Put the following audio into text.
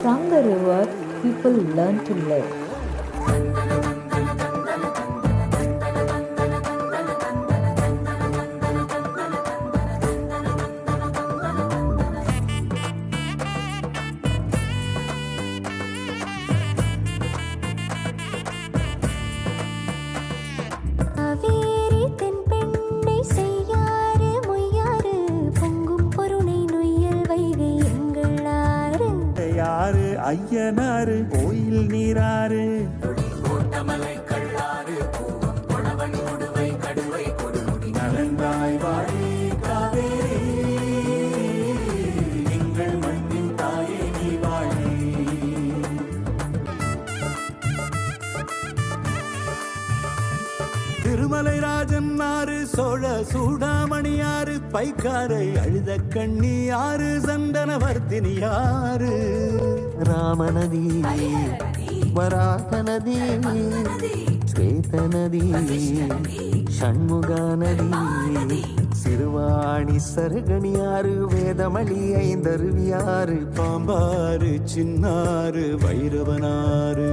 From the river, people learn to live. Kaveri Thenpennai Cheyyar மொய்யாறு பொங்கும் பொருணை நொய்யல் வைகை எங்கள் ஆறு. யாரு ஐயனாரு கோயில் நீராறு நலந்தாய் வாழி காவேரி எங்கள் மண்ணின் தாயே நீ வாழி. திருமலை ராஜன் ஆறு சோழ சூடாமணியாறு பைக்காரை அழுத கண்ணி ஆறு சந்தனவர்த்தினி ஆறு ராமநதி வராக நதி ஸ்வேத நதி ஷண்முகா நதி சிறுவாணி சருகணியாறு வேதமளி ஐந்தருவியாறு பாம்பாறு சின்னாறு வைரவனாறு